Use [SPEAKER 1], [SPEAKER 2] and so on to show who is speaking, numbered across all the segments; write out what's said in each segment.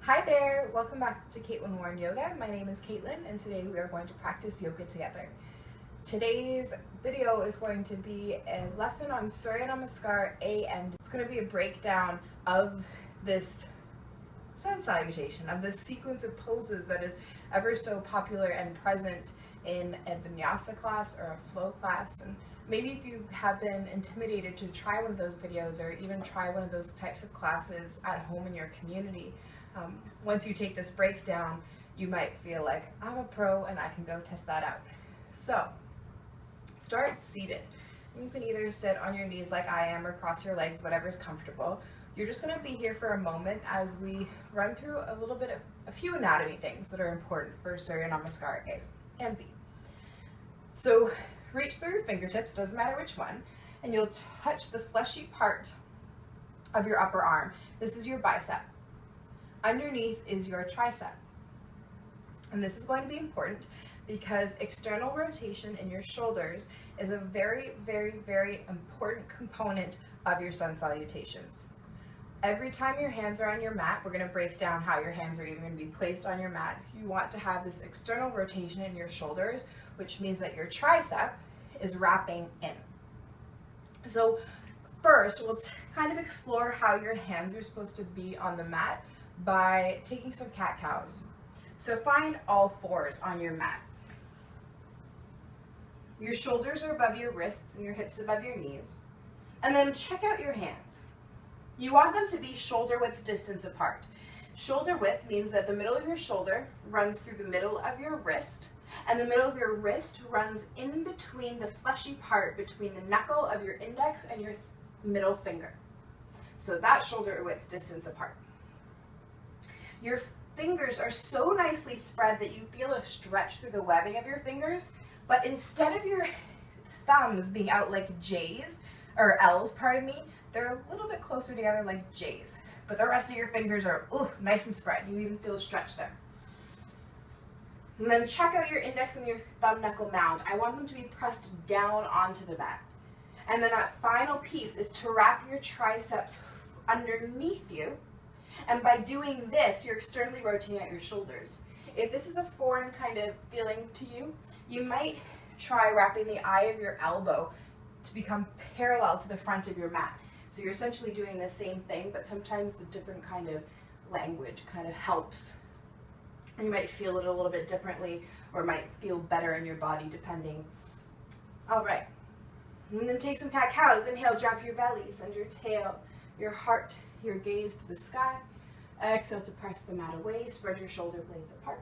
[SPEAKER 1] Hi there, welcome back to Caitlin Warren Yoga. My name is Caitlin and today we are going to practice yoga together. Today's video is going to be a lesson on Surya Namaskar A, and it's going to be a breakdown of this Sun Salutation, of this sequence of poses that is ever so popular and present in a vinyasa class or a flow class. And maybe if you have been intimidated to try one of those videos or even try one of those types of classes at home in your community, once you take this breakdown, you might feel like, I'm a pro and I can go test that out. So, start seated. You can either sit on your knees like I am or cross your legs, whatever's comfortable. You're just going to be here for a moment as we run through a few anatomy things that are important for Surya Namaskar A and B. So, reach through your fingertips, doesn't matter which one, and you'll touch the fleshy part of your upper arm. This is your bicep. Underneath is your tricep. And this is going to be important because external rotation in your shoulders is a very, very, very important component of your sun salutations. Every time your hands are on your mat, we're going to break down how your hands are even going to be placed on your mat. You want to have this external rotation in your shoulders, which means that your tricep is wrapping in. So first, we'll kind of explore how your hands are supposed to be on the mat by taking some cat-cows. So find all fours on your mat. Your shoulders are above your wrists and your hips above your knees. And then check out your hands. You want them to be shoulder width distance apart. Shoulder width means that the middle of your shoulder runs through the middle of your wrist, and the middle of your wrist runs in between the fleshy part between the knuckle of your index and your middle finger. So that's shoulder width distance apart. Your fingers are so nicely spread that you feel a stretch through the webbing of your fingers, but instead of your thumbs being out like J's, or L's, pardon me, they're a little bit closer together like J's. But the rest of your fingers are nice and spread. You even feel a stretch there. And then check out your index and your thumb knuckle mound. I want them to be pressed down onto the mat. And then that final piece is to wrap your triceps underneath you. And by doing this, you're externally rotating out your shoulders. If this is a foreign kind of feeling to you, you might try wrapping the eye of your elbow to become parallel to the front of your mat. So you're essentially doing the same thing, but sometimes the different kind of language kind of helps. You might feel it a little bit differently, or might feel better in your body depending. All right. And then take some cat-cows. Inhale, drop your belly, send your tail, your heart, your gaze to the sky. Exhale to press the mat away. Spread your shoulder blades apart.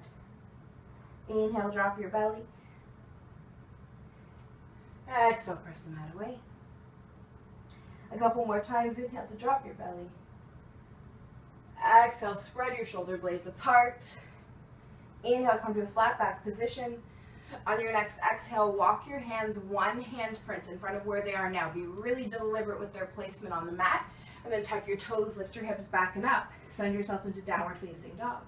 [SPEAKER 1] Inhale, drop your belly. Exhale, press the mat away. A couple more times. Inhale to drop your belly. Exhale, spread your shoulder blades apart. Inhale, come to a flat back position. On your next exhale, walk your hands one handprint in front of where they are now. Be really deliberate with their placement on the mat. And then tuck your toes, lift your hips back and up. Send yourself into downward facing dog.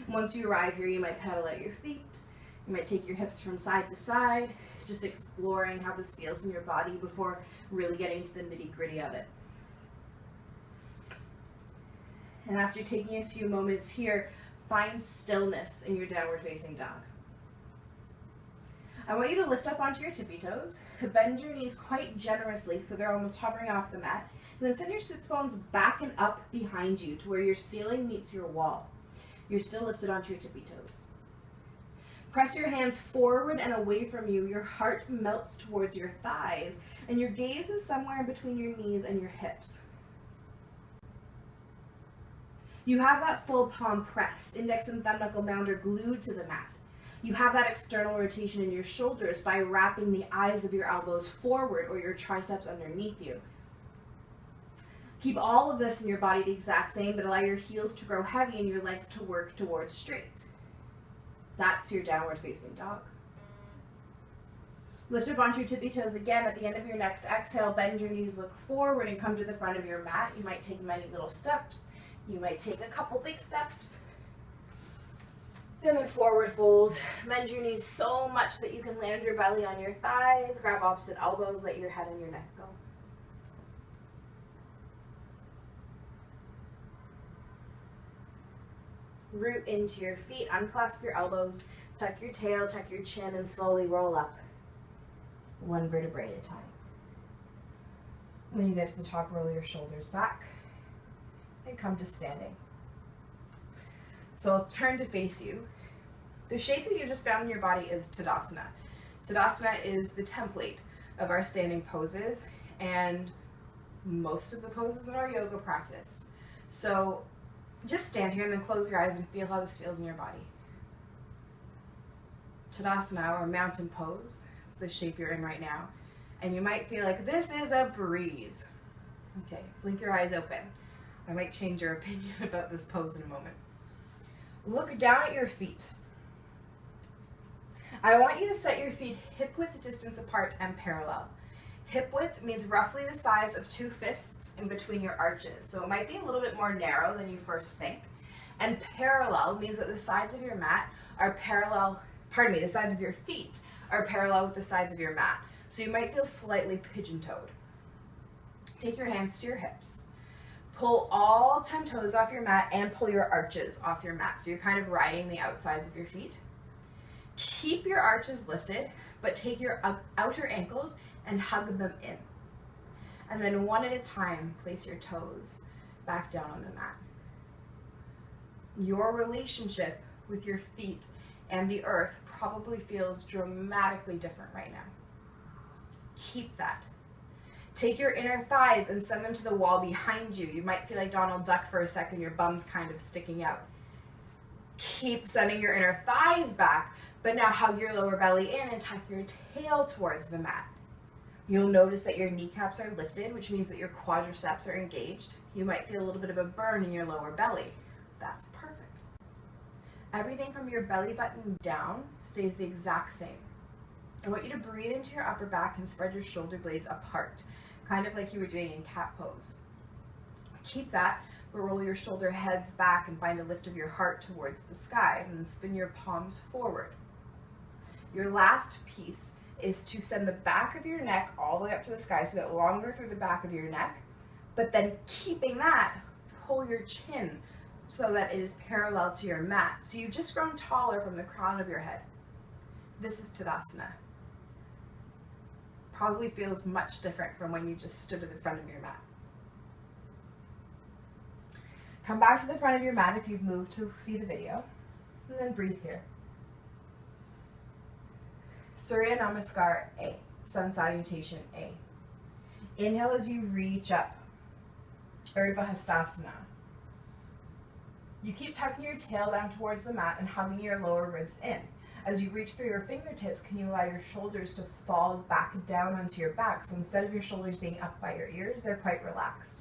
[SPEAKER 1] Once you arrive here, you might pedal out your feet. You might take your hips from side to side, just exploring how this feels in your body before really getting into the nitty-gritty of it. And after taking a few moments here, find stillness in your downward facing dog. I want you to lift up onto your tippy toes, bend your knees quite generously so they're almost hovering off the mat, and then send your sits bones back and up behind you to where your ceiling meets your wall. You're still lifted onto your tippy toes. Press your hands forward and away from you. Your heart melts towards your thighs, and your gaze is somewhere in between your knees and your hips. You have that full palm press. Index and thumb knuckle mound are glued to the mat. You have that external rotation in your shoulders by wrapping the eyes of your elbows forward or your triceps underneath you. Keep all of this in your body the exact same, but allow your heels to grow heavy and your legs to work towards straight. That's your downward facing dog. Lift up onto your tippy toes again. At the end of your next exhale, bend your knees, look forward, and come to the front of your mat. You might take many little steps. You might take a couple big steps. And then forward fold. Bend your knees so much that you can land your belly on your thighs. Grab opposite elbows, let your head and your neck go. root into your feet, unclasp your elbows, tuck your tail, tuck your chin, and slowly roll up one vertebrae at a time. When you get to the top, roll your shoulders back and come to standing. So I'll turn to face you. The shape that you just found in your body is Tadasana. Tadasana is the template of our standing poses and most of the poses in our yoga practice. So just stand here and then close your eyes and feel how this feels in your body. Tadasana, or mountain pose, is the shape you're in right now. And you might feel like this is a breeze. Okay, blink your eyes open. I might change your opinion about this pose in a moment. Look down at your feet. I want you to set your feet hip-width distance apart and parallel. Hip width means roughly the size of 2 fists in between your arches. So it might be a little bit more narrow than you first think. And parallel means that the sides of your mat are parallel, the sides of your feet are parallel with the sides of your mat. So you might feel slightly pigeon-toed. Take your hands to your hips. Pull all 10 toes off your mat and pull your arches off your mat. So you're kind of riding the outsides of your feet. Keep your arches lifted, but take your outer ankles and hug them in. And then one at a time, place your toes back down on the mat. Your relationship with your feet and the earth probably feels dramatically different right now. Keep that. Take your inner thighs and send them to the wall behind you. You might feel like Donald Duck for a second, your bum's kind of sticking out. Keep sending your inner thighs back, but now hug your lower belly in and tuck your tail towards the mat. You'll notice that your kneecaps are lifted, which means that your quadriceps are engaged. You might feel a little bit of a burn in your lower belly. That's perfect. Everything from your belly button down stays the exact same. I want you to breathe into your upper back and spread your shoulder blades apart, kind of like you were doing in cat pose. Keep that, but roll your shoulder heads back and find a lift of your heart towards the sky, and then spin your palms forward. Your last piece is to send the back of your neck all the way up to the sky, so get longer through the back of your neck, but then keeping that, pull your chin so that it is parallel to your mat. So you've just grown taller from the crown of your head. This is Tadasana. Probably feels much different from when you just stood at the front of your mat. Come back to the front of your mat if you've moved to see the video, and then breathe here. Surya Namaskar A, Sun Salutation A. Inhale as you reach up, Urdhva Hastasana. You keep tucking your tail down towards the mat and hugging your lower ribs in. As you reach through your fingertips, can you allow your shoulders to fall back down onto your back? So instead of your shoulders being up by your ears, they're quite relaxed.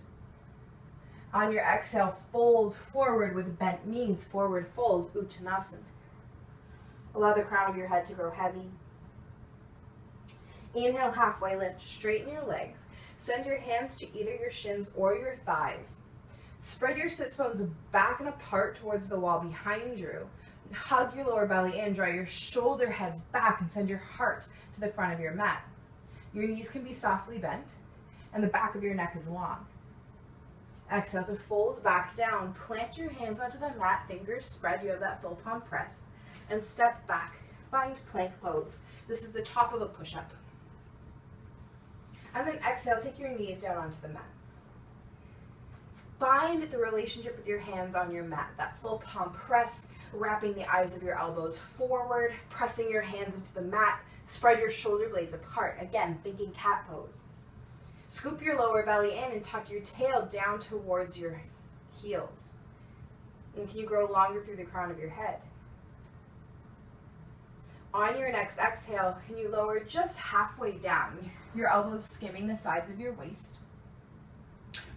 [SPEAKER 1] On your exhale, fold forward with bent knees, forward fold, Uttanasana. Allow the crown of your head to grow heavy. Inhale, halfway lift, straighten your legs. Send your hands to either your shins or your thighs. Spread your sits bones back and apart towards the wall behind you. Hug your lower belly in, draw your shoulder heads back, and send your heart to the front of your mat. Your knees can be softly bent, and the back of your neck is long. Exhale to fold back down. Plant your hands onto the mat, fingers spread. You have that full palm press. And step back. Find plank pose. This is the top of a push-up. And then exhale, take your knees down onto the mat. Find the relationship with your hands on your mat, that full palm press, wrapping the eyes of your elbows forward, pressing your hands into the mat, spread your shoulder blades apart. Again, thinking cat pose. Scoop your lower belly in and tuck your tail down towards your heels. And can you grow longer through the crown of your head? On your next exhale, can you lower just halfway down, your elbows skimming the sides of your waist.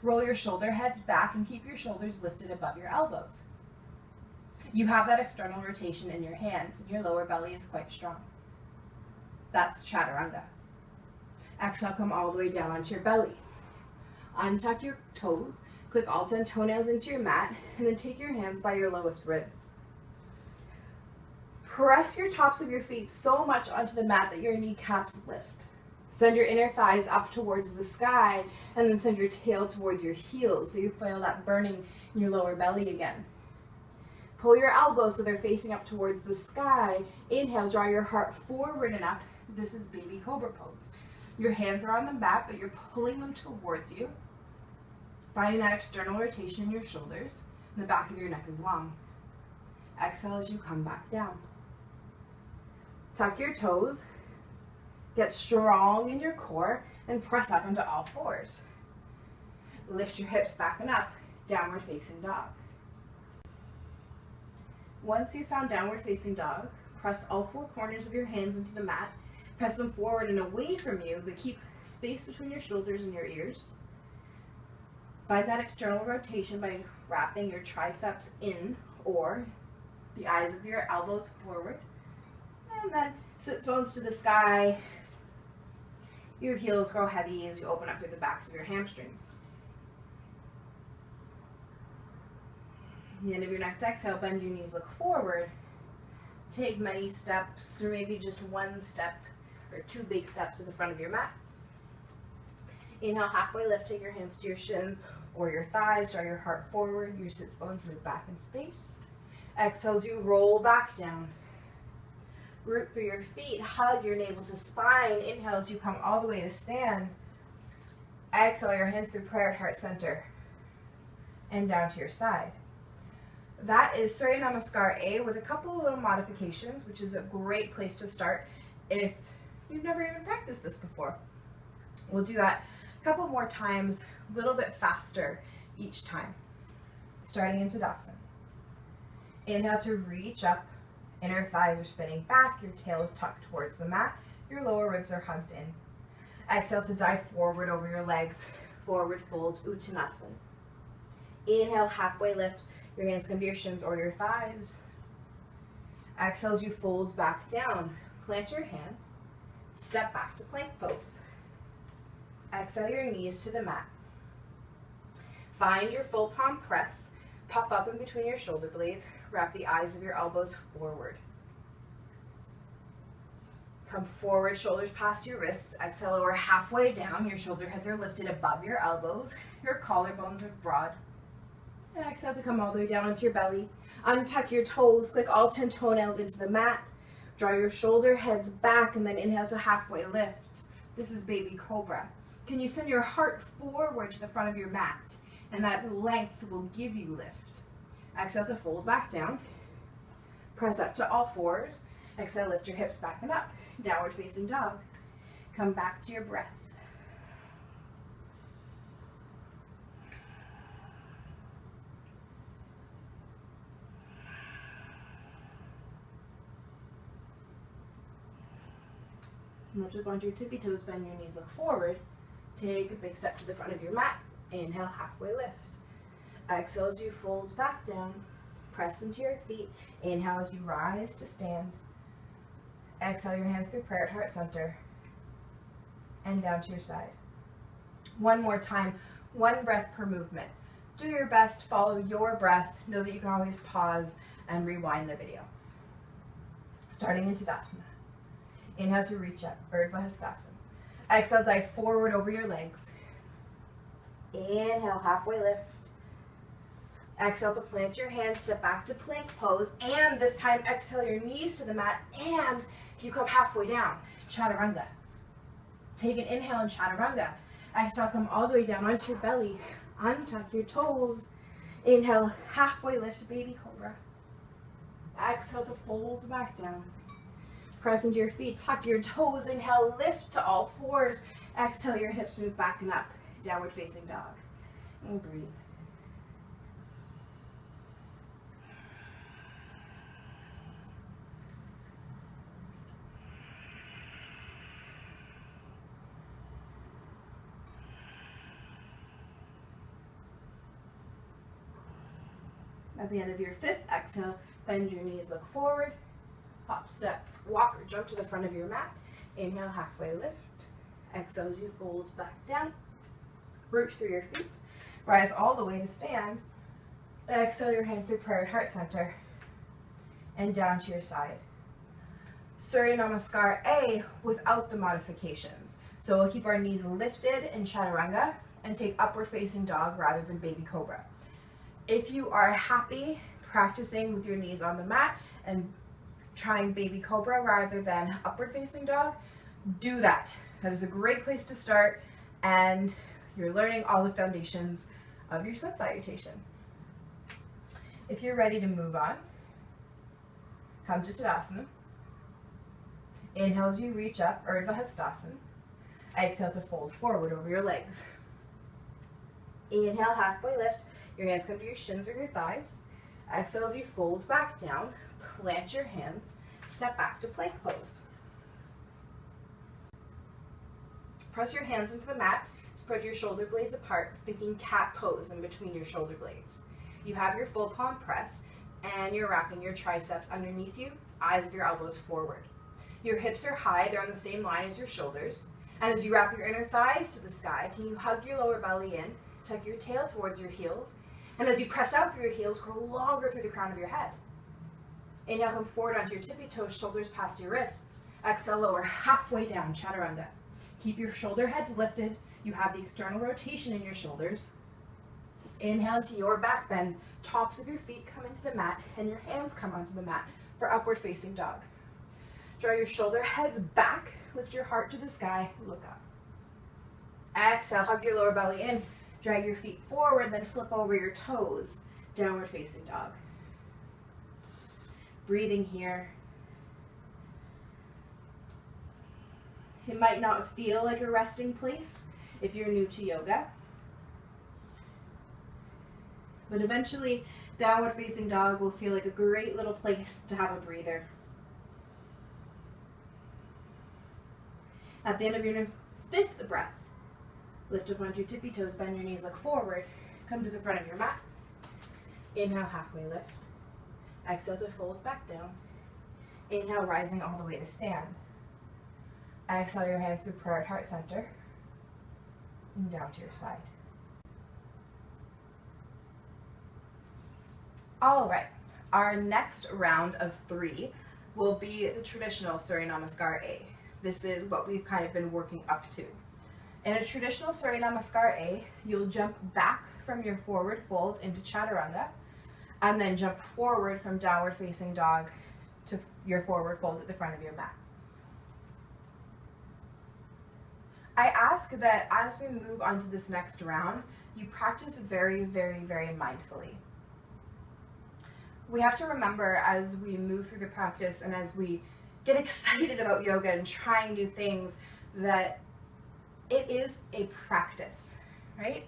[SPEAKER 1] Roll your shoulder heads back and keep your shoulders lifted above your elbows. You have that external rotation in your hands, and your lower belly is quite strong. That's Chaturanga. Exhale, come all the way down onto your belly. Untuck your toes, click all 10 toenails into your mat, and then take your hands by your lowest ribs. Press your tops of your feet so much onto the mat that your kneecaps lift. Send your inner thighs up towards the sky, and then send your tail towards your heels so you feel that burning in your lower belly again. Pull your elbows so they're facing up towards the sky. Inhale, draw your heart forward and up. This is baby cobra pose. Your hands are on the mat, but you're pulling them towards you. Finding that external rotation in your shoulders, and the back of your neck is long. Exhale as you come back down. Tuck your toes, get strong in your core, and press up into all fours. Lift your hips back and up, downward facing dog. Once you've found downward facing dog, press all four corners of your hands into the mat. Press them forward and away from you, but keep space between your shoulders and your ears. Find that external rotation by wrapping your triceps in or the eyes of your elbows forward. And then sit bones to the sky. Your heels grow heavy as you open up through the backs of your hamstrings. At the end of your next exhale, bend your knees, look forward. Take many steps, or maybe just one step, or two big steps to the front of your mat. Inhale, halfway lift, take your hands to your shins or your thighs, draw your heart forward, your sits bones move back in space. Exhale as you roll back down. Root through your feet, hug your navel to spine. Inhale as you come all the way to stand. Exhale your hands through prayer at heart center and down to your side. That is Surya Namaskar A with a couple of little modifications, which is a great place to start if you've never even practiced this before. We'll do that a couple more times, a little bit faster each time. Starting in Tadasana. Inhale to reach up, inner thighs are spinning back, your tail is tucked towards the mat, your lower ribs are hugged in. Exhale to dive forward over your legs, forward fold, Uttanasana. Inhale, halfway lift, your hands come to your shins or your thighs. Exhale as you fold back down, plant your hands, step back to plank pose. Exhale your knees to the mat. Find your full palm press, puff up in between your shoulder blades, wrap the eyes of your elbows forward. Come forward, shoulders past your wrists. Exhale, lower halfway down, your shoulder heads are lifted above your elbows, your collarbones are broad. And exhale to come all the way down onto your belly. Untuck your toes, click all 10 toenails into the mat. Draw your shoulder heads back and then inhale to halfway lift. This is baby cobra. Can you send your heart forward to the front of your mat? And that length will give you lift. Exhale to fold back down. Press up to all fours. Exhale, lift your hips back and up. Downward facing dog. Come back to your breath. Lift up onto your tippy toes, bend your knees, look forward. Take a big step to the front of your mat. Inhale, halfway lift. Exhale as you fold back down. Press into your feet. Inhale as you rise to stand. Exhale your hands through prayer at heart center and down to your side. One more time, one breath per movement. Do your best, follow your breath. Know that you can always pause and rewind the video. Starting in Tadasana. Inhale to reach up, Urdhva Hastasana. Exhale, dive forward over your legs. Inhale, halfway lift. Exhale to plant your hands, step back to plank pose, and this time exhale your knees to the mat, and you come halfway down, Chaturanga. Take an inhale in Chaturanga. Exhale, come all the way down onto your belly. Untuck your toes. Inhale, halfway lift, baby cobra. Exhale to fold back down. Press into your feet, tuck your toes, inhale, lift to all fours. Exhale, your hips move back and up, downward facing dog. And breathe. At the end of your fifth exhale, bend your knees, look forward. Hop, step, walk, or jump to the front of your mat. Inhale, halfway lift. Exhale as you fold back down. Root through your feet. Rise all the way to stand. Exhale your hands through prayer at heart center and down to your side. Surya Namaskar A without the modifications. So we'll keep our knees lifted in Chaturanga and take upward facing dog rather than baby cobra. If you are happy practicing with your knees on the mat and trying baby cobra rather than upward facing dog, do that. That is a great place to start, and you're learning all the foundations of your sun salutation. If you're ready to move on, come to Tadasana. Inhale as you reach up, Urdhva Hastasana. Exhale to fold forward over your legs. Inhale, halfway lift. Your hands come to your shins or your thighs. Exhale as you fold back down. Plant your hands. Step back to plank pose. Press your hands into the mat. Spread your shoulder blades apart, thinking cat pose in between your shoulder blades. You have your full palm press, and you're wrapping your triceps underneath you, eyes of your elbows forward. Your hips are high, they're on the same line as your shoulders. And as you wrap your inner thighs to the sky, can you hug your lower belly in, tuck your tail towards your heels, and as you press out through your heels, grow longer through the crown of your head. Inhale, come forward onto your tippy toes, shoulders past your wrists. Exhale, lower halfway down, Chaturanga. Keep your shoulder heads lifted. You have the external rotation in your shoulders. Inhale to your back bend. Tops of your feet come into the mat, and your hands come onto the mat for upward facing dog. Draw your shoulder heads back. Lift your heart to the sky. Look up. Exhale, hug your lower belly in. Drag your feet forward, then flip over your toes. Downward facing dog. Breathing here. It might not feel like a resting place if you're new to yoga, but eventually downward facing dog will feel like a great little place to have a breather. At the end of your fifth breath, lift up onto your tippy toes, bend your knees, look forward, come to the front of your mat. Inhale, halfway lift. Exhale to fold back down. Inhale, rising all the way to stand. Exhale your hands through prayer at heart center and down to your side. All right, our next round of 3 will be the traditional Surya Namaskar A. This is what we've kind of been working up to. In a traditional Surya Namaskar A, you'll jump back from your forward fold into Chaturanga, and then jump forward from downward facing dog to your forward fold at the front of your mat. I ask that as we move on to this next round, you practice very, very, very mindfully. We have to remember as we move through the practice and as we get excited about yoga and trying new things that it is a practice, right?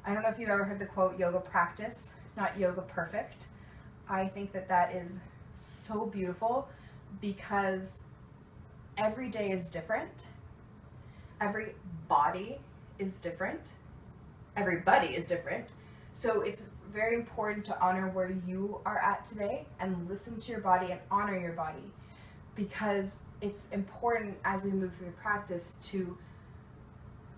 [SPEAKER 1] I don't know if you've ever heard the quote, yoga practice, not yoga perfect. I think that that is so beautiful because every day is different. Every body is different. Everybody is different. So it's very important to honor where you are at today and listen to your body and honor your body, because it's important as we move through the practice to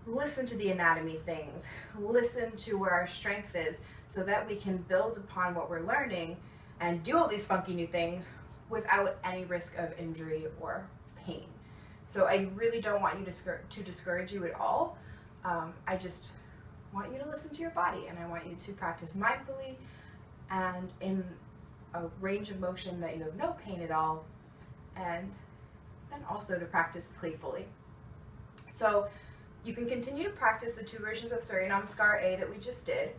[SPEAKER 1] listen to the anatomy things, listen to where our strength is so that we can build upon what we're learning and do all these funky new things without any risk of injury or pain. So I really don't want you to discourage you at all. I just want you to listen to your body, and I want you to practice mindfully and in a range of motion that you have no pain at all, and then also to practice playfully. So you can continue to practice the 2 versions of Surya Namaskar A that we just did,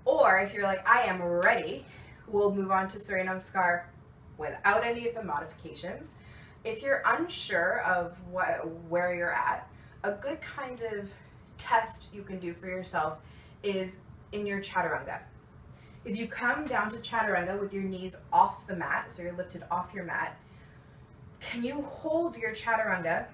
[SPEAKER 1] or if you're like, I am ready, we'll move on to Surya Namaskar without any of the modifications. If you're unsure of where you're at, a good kind of test you can do for yourself is in your Chaturanga. If you come down to Chaturanga with your knees off the mat, so you're lifted off your mat, can you hold your Chaturanga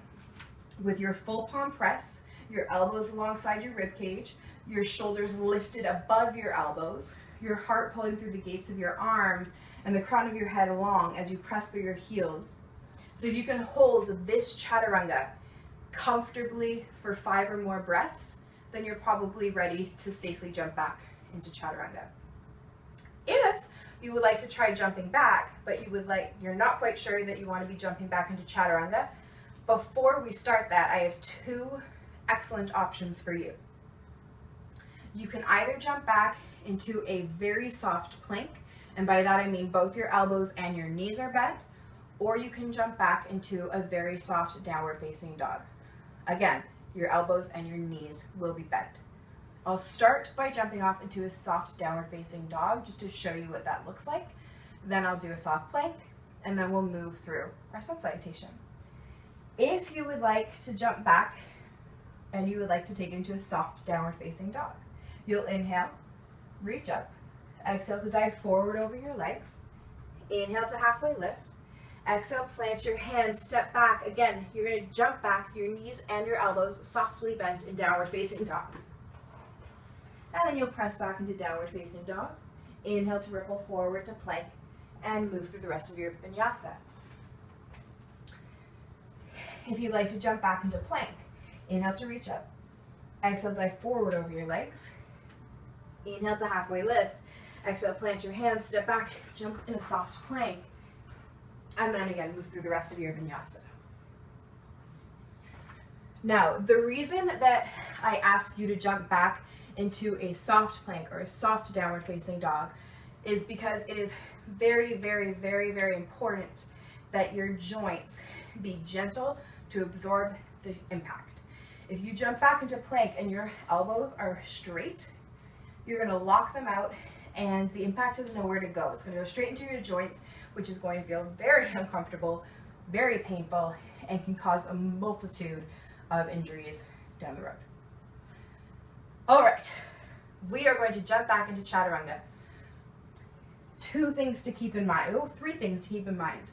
[SPEAKER 1] with your full palm press, your elbows alongside your rib cage, your shoulders lifted above your elbows, your heart pulling through the gates of your arms, and the crown of your head along as you press through your heels. So if you can hold this Chaturanga comfortably for 5 or more breaths, then you're probably ready to safely jump back into Chaturanga. If you would like to try jumping back, but you're not quite sure that you want to be jumping back into Chaturanga, before we start that, I have 2 excellent options for you. You can either jump back into a very soft plank And by that I mean both your elbows and your knees are bent, or you can jump back into a very soft downward facing dog. Again, your elbows and your knees will be bent. I'll start by jumping off into a soft downward facing dog just to show you what that looks like. Then I'll do a soft plank, and then we'll move through our sun salutation. If you would like to jump back and you would like to take it into a soft downward facing dog, you'll inhale, reach up, exhale to dive forward over your legs, inhale to halfway lift, exhale, plant your hands, step back. Again, you're going to jump back, your knees and your elbows softly bent in downward facing dog. And then you'll press back into downward facing dog, inhale to ripple forward to plank, and move through the rest of your vinyasa. If you'd like to jump back into plank, inhale to reach up, exhale, dive forward over your legs, inhale to halfway lift, exhale, plant your hands, step back, jump in a soft plank, and then again, move through the rest of your vinyasa. Now, the reason that I ask you to jump back into a soft plank or a soft downward facing dog is because it is very, very, very, very important that your joints be gentle to absorb the impact. If you jump back into plank and your elbows are straight, you're going to lock them out and the impact has nowhere to go. It's going to go straight into your joints, which is going to feel very uncomfortable, very painful, and can cause a multitude of injuries down the road. All right, we are going to jump back into chaturanga. Three things to keep in mind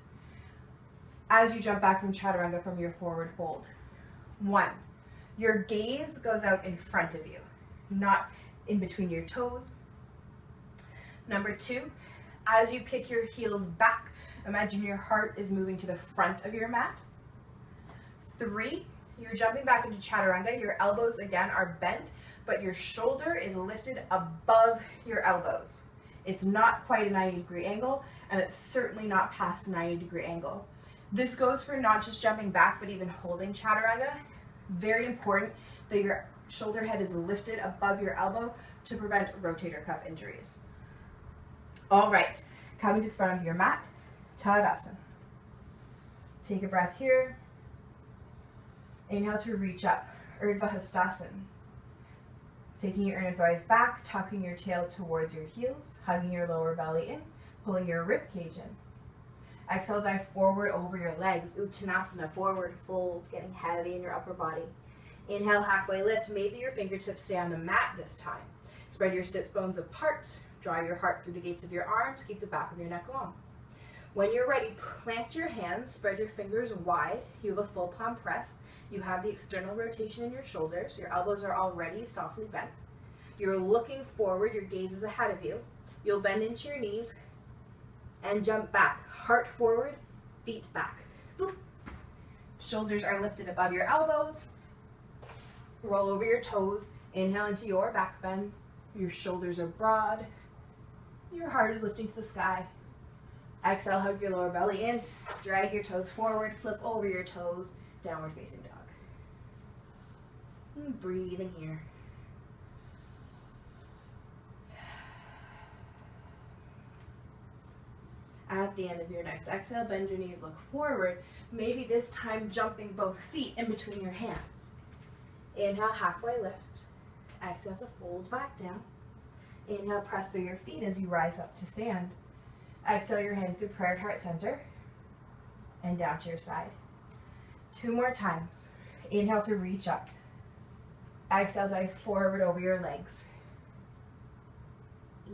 [SPEAKER 1] as you jump back from chaturanga from your forward fold. 1, your gaze goes out in front of you, not in between your toes. Number 2, as you kick your heels back, imagine your heart is moving to the front of your mat. 3, you're jumping back into chaturanga. Your elbows again are bent, but your shoulder is lifted above your elbows. It's not quite a 90-degree angle, and it's certainly not past a 90-degree angle. This goes for not just jumping back, but even holding chaturanga. Very important that your shoulder head is lifted above your elbow to prevent rotator cuff injuries. All right, coming to the front of your mat, Tadasana. Take a breath here. Inhale to reach up, Urdhva Hastasana. Taking your inner thighs back, tucking your tail towards your heels, hugging your lower belly in, pulling your rib cage in. Exhale, dive forward over your legs, Uttanasana, forward fold, getting heavy in your upper body. Inhale, halfway lift. Maybe your fingertips stay on the mat this time. Spread your sits bones apart, draw your heart through the gates of your arms, keep the back of your neck long. When you're ready, plant your hands, spread your fingers wide. You have a full palm press. You have the external rotation in your shoulders. Your elbows are already softly bent. You're looking forward. Your gaze is ahead of you. You'll bend into your knees and jump back. Heart forward, feet back. Boop. Shoulders are lifted above your elbows. Roll over your toes. Inhale into your back bend. Your shoulders are broad. Your heart is lifting to the sky. Exhale, hug your lower belly in. Drag your toes forward. Flip over your toes. Downward facing dog. And breathe in here. At the end of your next exhale, bend your knees, look forward. Maybe this time jumping both feet in between your hands. Inhale, halfway lift. Exhale to fold back down. Inhale, press through your feet as you rise up to stand. Exhale your hands through prayer heart center and down to your side. 2 more times. Inhale to reach up. Exhale, dive forward over your legs.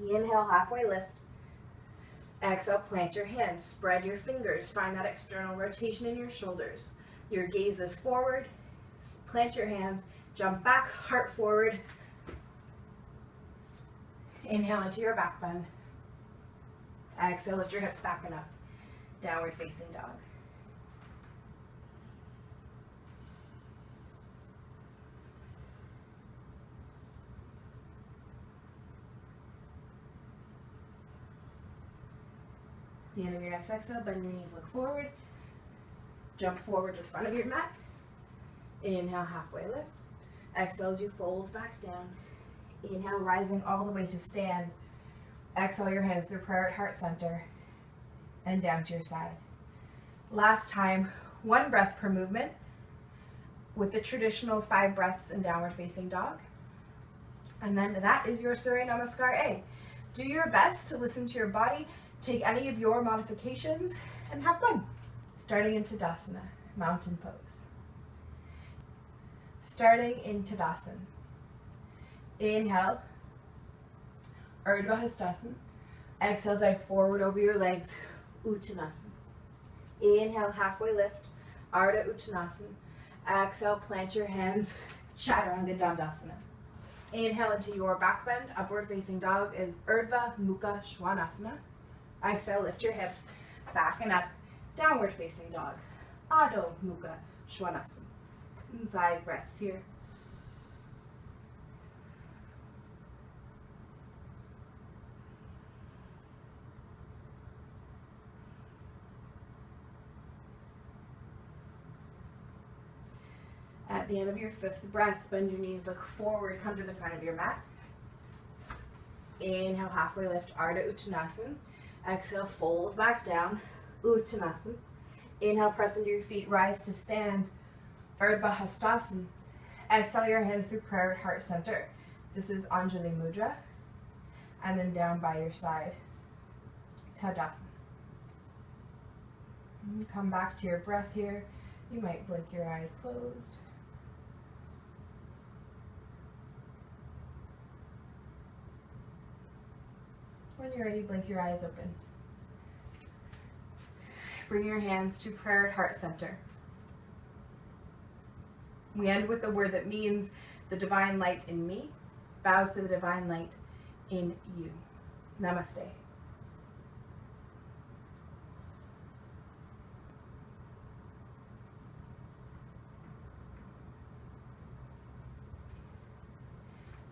[SPEAKER 1] Inhale, halfway lift. Exhale, plant your hands. Spread your fingers. Find that external rotation in your shoulders. Your gaze is forward. Plant your hands. Jump back, heart forward. Inhale into your back bend. Exhale, lift your hips back and up. Downward facing dog. The end of your next exhale, bend your knees, look forward. Jump forward to the front of your mat. Inhale, halfway lift. Exhale as you fold back down. Inhale, rising all the way to stand. Exhale your hands through prayer at heart center and down to your side. Last time, 1 breath per movement with the traditional 5 breaths in downward facing dog. And then that is your Surya Namaskar A. Do your best to listen to your body, take any of your modifications, and have fun. Starting in Tadasana, mountain pose. Starting in Tadasana. Inhale, Urdhva Hastasana. Exhale, dive forward over your legs, Uttanasana. Inhale, halfway lift, Ardha Uttanasana. Exhale, plant your hands, Chaturanga Dandasana. Inhale into your back bend, upward facing dog is Urdhva Mukha Svanasana. Exhale, lift your hips, back and up, downward facing dog, Adho Mukha Svanasana. 5 breaths here. At the end of your 5th breath, bend your knees, look forward, come to the front of your mat. Inhale, halfway lift, Ardha Uttanasana. Exhale, fold back down, Uttanasana. Inhale, press into your feet, rise to stand, Urdhva Hastasana. Exhale your hands through prayer at heart center. This is Anjali Mudra. And then down by your side, Tadasana. Come back to your breath here. You might blink your eyes closed. When you're ready, blink your eyes open. Bring your hands to prayer at heart center. We end with the word that means the divine light in me bows to the divine light in you. Namaste.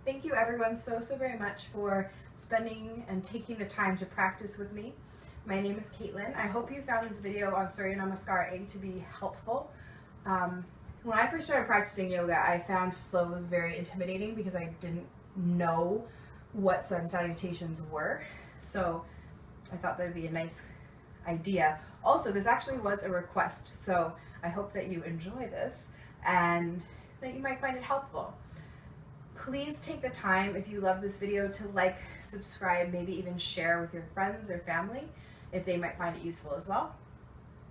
[SPEAKER 1] Thank you everyone so very much for spending and taking the time to practice with me. My name is Caitlin. I hope you found this video on Surya Namaskar A to be helpful. When I first started practicing yoga, I found flows very intimidating because I didn't know what sun salutations were. So I thought that would be a nice idea. Also, this actually was a request, so I hope that you enjoy this and that you might find it helpful. Please take the time, if you love this video, to like, subscribe, maybe even share with your friends or family if they might find it useful as well.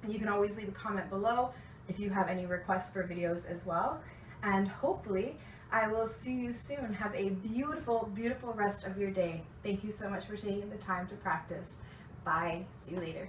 [SPEAKER 1] You can always leave a comment below if you have any requests for videos as well. And hopefully, I will see you soon. Have a beautiful, beautiful rest of your day. Thank you so much for taking the time to practice. Bye. See you later.